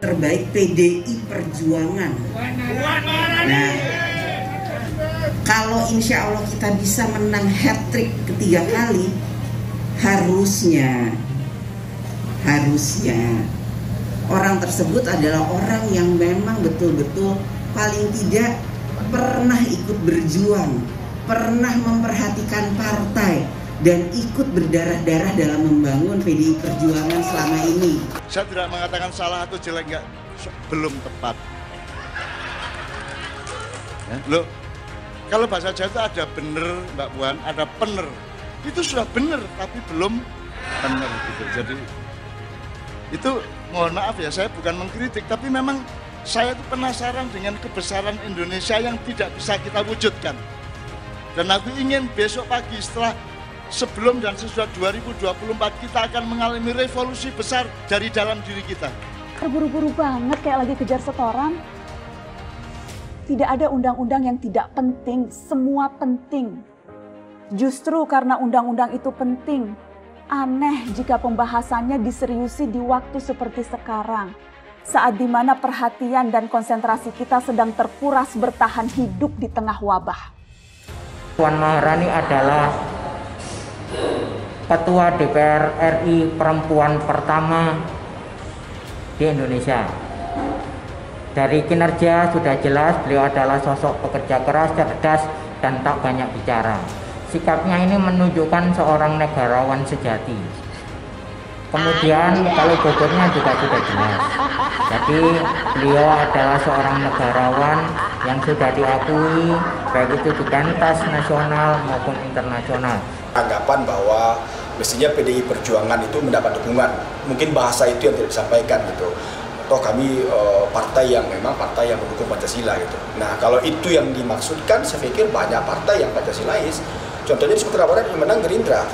terbaik PDI Perjuangan. Nah, kalau insya Allah kita bisa menang hat-trick ketiga kali, harusnya orang tersebut adalah orang yang memang betul-betul paling tidak pernah ikut berjuang, pernah memperhatikan partai, dan ikut berdarah-darah dalam membangun PDI Perjuangan selama ini. Saya tidak mengatakan salah atau jelek, enggak, belum tepat. Ya, loh, kalau bahasa Jawa itu ada bener, Mbak Puan, ada pener. Itu sudah bener, tapi belum bener gitu. Jadi itu mohon maaf ya, saya bukan mengkritik, tapi memang saya itu penasaran dengan kebesaran Indonesia yang tidak bisa kita wujudkan. Dan aku ingin besok pagi sebelum dan sesudah 2024 kita akan mengalami revolusi besar dari dalam diri kita. Terburu-buru banget kayak lagi kejar setoran. Tidak ada undang-undang yang tidak penting, semua penting. Justru karena undang-undang itu penting, aneh jika pembahasannya diseriusi di waktu seperti sekarang, saat dimana perhatian dan konsentrasi kita sedang terkuras bertahan hidup di tengah wabah. Puan Maharani adalah Ketua DPR RI perempuan pertama di Indonesia. Dari kinerja sudah jelas beliau adalah sosok pekerja keras, cerdas, dan tak banyak bicara. Sikapnya ini menunjukkan seorang negarawan sejati. Kemudian kalau bobotnya juga sudah jelas. Jadi beliau adalah seorang negarawan yang sudah diakui baik itu di pentas nasional maupun internasional. Anggapan bahwa mestinya PDI Perjuangan itu mendapat dukungan. Mungkin bahasa itu yang tidak disampaikan gitu. Atau kami partai yang memang partai yang mendukung Pancasila gitu. Nah, kalau itu yang dimaksudkan, saya pikir banyak partai yang Pancasilais. Contohnya di Sumatera Barat yang menang Gerindra,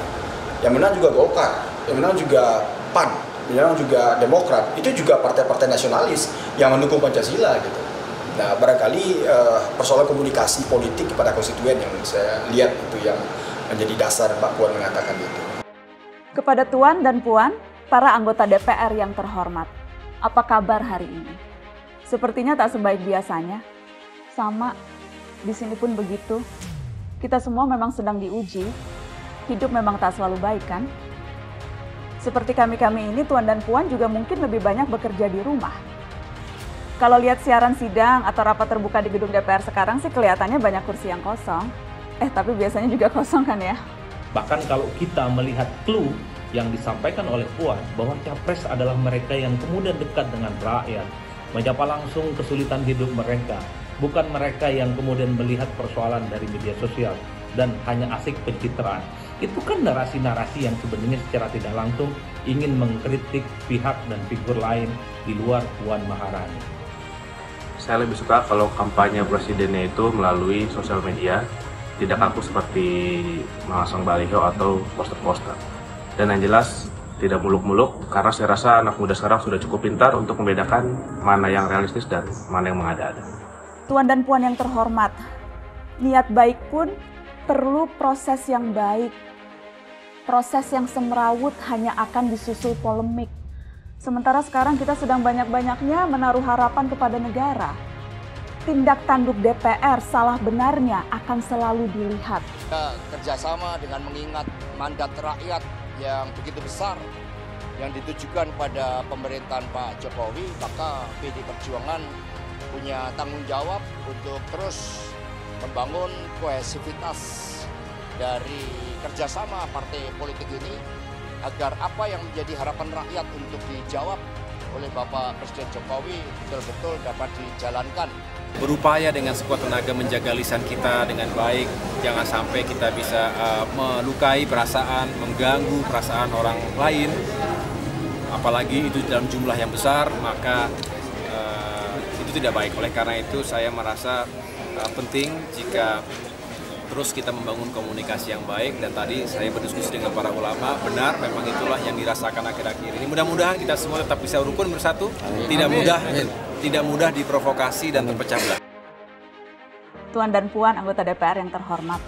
yang menang juga Golkar, yang menang juga PAN, yang menang juga Demokrat. Itu juga partai-partai nasionalis yang mendukung Pancasila gitu. Nah, barangkali persoalan komunikasi politik kepada konstituen yang saya lihat itu yang menjadi dasar Mbak Puan mengatakan itu. Kepada Tuan dan Puan, para anggota DPR yang terhormat, apa kabar hari ini? Sepertinya tak sebaik biasanya. Sama, di sini pun begitu. Kita semua memang sedang diuji. Hidup memang tak selalu baik, kan? Seperti kami-kami ini, Tuan dan Puan juga mungkin lebih banyak bekerja di rumah. Kalau lihat siaran sidang atau rapat terbuka di gedung DPR sekarang sih kelihatannya banyak kursi yang kosong. Tapi biasanya juga kosong kan ya? Bahkan kalau kita melihat clue yang disampaikan oleh Puan bahwa capres adalah mereka yang kemudian dekat dengan rakyat, menyapa langsung kesulitan hidup mereka, bukan mereka yang kemudian melihat persoalan dari media sosial dan hanya asik pencitraan. Itu kan narasi-narasi yang sebenarnya secara tidak langsung ingin mengkritik pihak dan figur lain di luar Puan Maharani. Saya lebih suka kalau kampanye presidennya itu melalui sosial media, tidak kaku seperti memasang baliho atau poster-poster. Dan yang jelas tidak muluk-muluk, karena saya rasa anak muda sekarang sudah cukup pintar untuk membedakan mana yang realistis dan mana yang mengada-ada. Tuan dan Puan yang terhormat, niat baik pun perlu proses yang baik. Proses yang semrawut hanya akan disusul polemik. Sementara sekarang kita sedang banyak-banyaknya menaruh harapan kepada negara. Tindak tanduk DPR salah benarnya akan selalu dilihat. Kerjasama dengan mengingat mandat rakyat yang begitu besar yang ditujukan pada pemerintahan Pak Jokowi, maka PDI Perjuangan punya tanggung jawab untuk terus membangun kohesivitas dari kerjasama partai politik ini agar apa yang menjadi harapan rakyat untuk dijawab oleh Bapak Presiden Jokowi betul-betul dapat dijalankan. Berupaya dengan sekuat tenaga menjaga lisan kita dengan baik, jangan sampai kita bisa melukai perasaan, mengganggu perasaan orang lain, apalagi itu dalam jumlah yang besar, maka itu tidak baik. Oleh karena itu saya merasa penting jika terus kita membangun komunikasi yang baik, dan tadi saya berdiskusi dengan para ulama, benar memang itulah yang dirasakan akhir-akhir ini. Mudah-mudahan kita semua tetap bisa rukun bersatu, tidak mudah diprovokasi dan terpecah belah. Tuan dan Puan anggota DPR yang terhormat,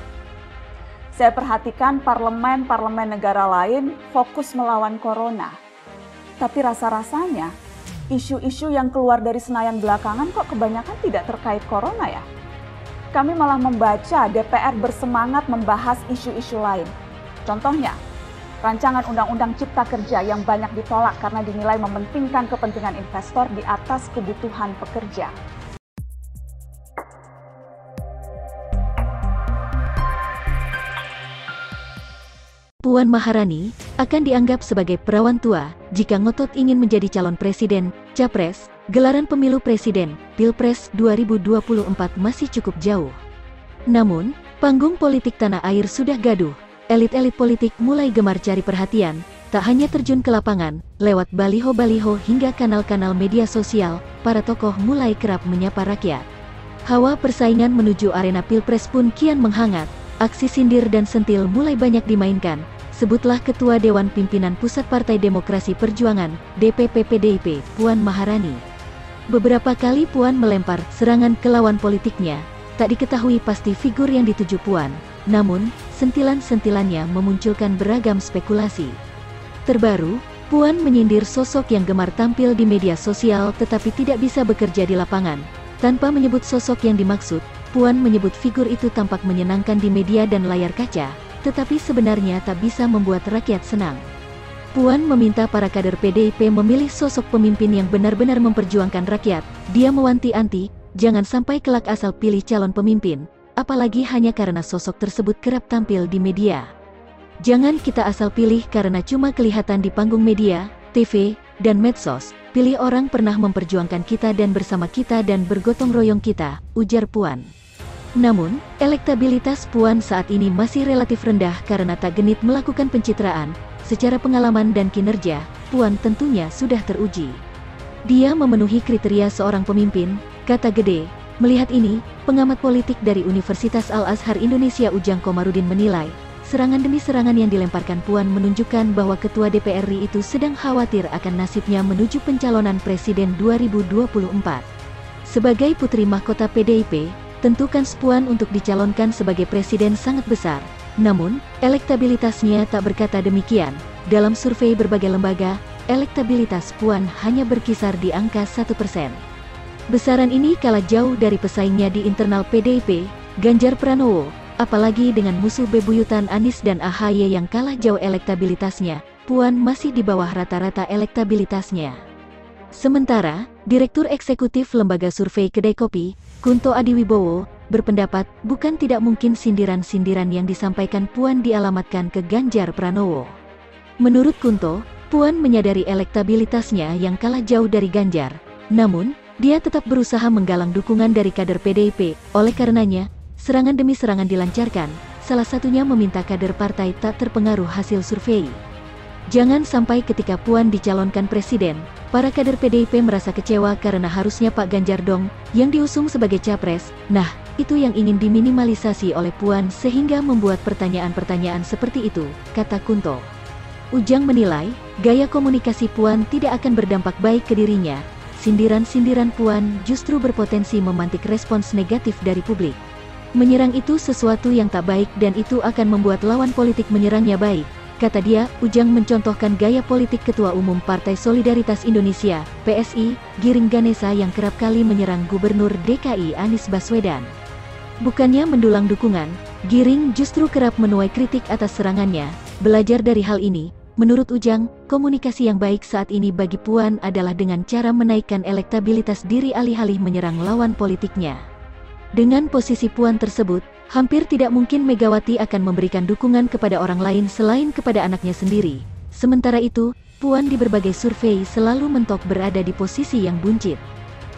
saya perhatikan parlemen negara lain fokus melawan corona. Tapi rasa-rasanya isu-isu yang keluar dari Senayan belakangan kok kebanyakan tidak terkait corona ya? Kami malah membaca DPR bersemangat membahas isu-isu lain. Contohnya, rancangan Undang-Undang Cipta Kerja yang banyak ditolak karena dinilai mementingkan kepentingan investor di atas kebutuhan pekerja. Puan Maharani akan dianggap sebagai perawan tua jika ngotot ingin menjadi calon presiden, capres. Gelaran pemilu presiden, Pilpres 2024 masih cukup jauh. Namun, panggung politik tanah air sudah gaduh. Elit-elit politik mulai gemar cari perhatian, tak hanya terjun ke lapangan, lewat baliho-baliho hingga kanal-kanal media sosial, para tokoh mulai kerap menyapa rakyat. Hawa persaingan menuju arena Pilpres pun kian menghangat. Aksi sindir dan sentil mulai banyak dimainkan. Sebutlah Ketua Dewan Pimpinan Pusat Partai Demokrasi Perjuangan, DPP PDIP, Puan Maharani. Beberapa kali Puan melempar serangan ke lawan politiknya. Tak diketahui pasti figur yang dituju Puan. Namun, sentilan-sentilannya memunculkan beragam spekulasi. Terbaru, Puan menyindir sosok yang gemar tampil di media sosial tetapi tidak bisa bekerja di lapangan. Tanpa menyebut sosok yang dimaksud, Puan menyebut figur itu tampak menyenangkan di media dan layar kaca, tetapi sebenarnya tak bisa membuat rakyat senang. Puan meminta para kader PDIP memilih sosok pemimpin yang benar-benar memperjuangkan rakyat. Dia mewanti-anti, jangan sampai kelak asal pilih calon pemimpin, apalagi hanya karena sosok tersebut kerap tampil di media. Jangan kita asal pilih karena cuma kelihatan di panggung media, TV, dan medsos. Pilih orang pernah memperjuangkan kita dan bersama kita dan bergotong royong kita, ujar Puan. Namun, elektabilitas Puan saat ini masih relatif rendah karena tak genit melakukan pencitraan. Secara pengalaman dan kinerja, Puan tentunya sudah teruji. Dia memenuhi kriteria seorang pemimpin, kata Gede. Melihat ini, pengamat politik dari Universitas Al-Azhar Indonesia Ujang Komarudin menilai, serangan demi serangan yang dilemparkan Puan menunjukkan bahwa Ketua DPR RI itu sedang khawatir akan nasibnya menuju pencalonan Presiden 2024. Sebagai putri mahkota PDIP, tentu kans Puan untuk dicalonkan sebagai presiden sangat besar. Namun, elektabilitasnya tak berkata demikian. Dalam survei berbagai lembaga, elektabilitas Puan hanya berkisar di angka 1%. Besaran ini kalah jauh dari pesaingnya di internal PDIP, Ganjar Pranowo. Apalagi dengan musuh bebuyutan Anies dan AHY yang kalah jauh elektabilitasnya, Puan masih di bawah rata-rata elektabilitasnya. Sementara, Direktur Eksekutif Lembaga Survei Kedai Kopi, Kunto Adiwibowo, berpendapat bukan tidak mungkin sindiran-sindiran yang disampaikan Puan dialamatkan ke Ganjar Pranowo. Menurut Kunto, Puan menyadari elektabilitasnya yang kalah jauh dari Ganjar. Namun, dia tetap berusaha menggalang dukungan dari kader PDIP. Oleh karenanya, serangan demi serangan dilancarkan, salah satunya meminta kader partai tak terpengaruh hasil survei. Jangan sampai ketika Puan dicalonkan presiden, para kader PDIP merasa kecewa karena harusnya Pak Ganjar dong yang diusung sebagai capres. Nah, itu yang ingin diminimalisasi oleh Puan sehingga membuat pertanyaan-pertanyaan seperti itu, kata Kunto. Ujang menilai, gaya komunikasi Puan tidak akan berdampak baik ke dirinya. Sindiran-sindiran Puan justru berpotensi memantik respons negatif dari publik. Menyerang itu sesuatu yang tak baik dan itu akan membuat lawan politik menyerangnya baik. Kata dia, Ujang mencontohkan gaya politik Ketua Umum Partai Solidaritas Indonesia, PSI, Giring Ganesa yang kerap kali menyerang Gubernur DKI Anies Baswedan. Bukannya mendulang dukungan, Giring justru kerap menuai kritik atas serangannya. Belajar dari hal ini, menurut Ujang, komunikasi yang baik saat ini bagi Puan adalah dengan cara menaikkan elektabilitas diri alih-alih menyerang lawan politiknya. Dengan posisi Puan tersebut, hampir tidak mungkin Megawati akan memberikan dukungan kepada orang lain selain kepada anaknya sendiri. Sementara itu, Puan di berbagai survei selalu mentok berada di posisi yang buncit.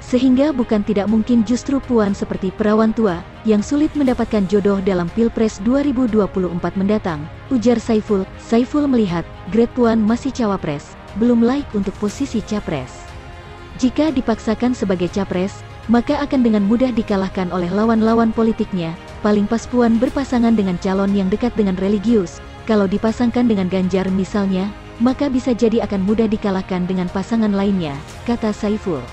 Sehingga bukan tidak mungkin justru Puan seperti perawan tua, yang sulit mendapatkan jodoh dalam Pilpres 2024 mendatang, ujar Saiful. Saiful melihat, grade Puan masih cawapres, belum layak untuk posisi capres. Jika dipaksakan sebagai capres, maka akan dengan mudah dikalahkan oleh lawan-lawan politiknya. Paling pas Puan berpasangan dengan calon yang dekat dengan religius. Kalau dipasangkan dengan Ganjar misalnya, maka bisa jadi akan mudah dikalahkan dengan pasangan lainnya, kata Saiful.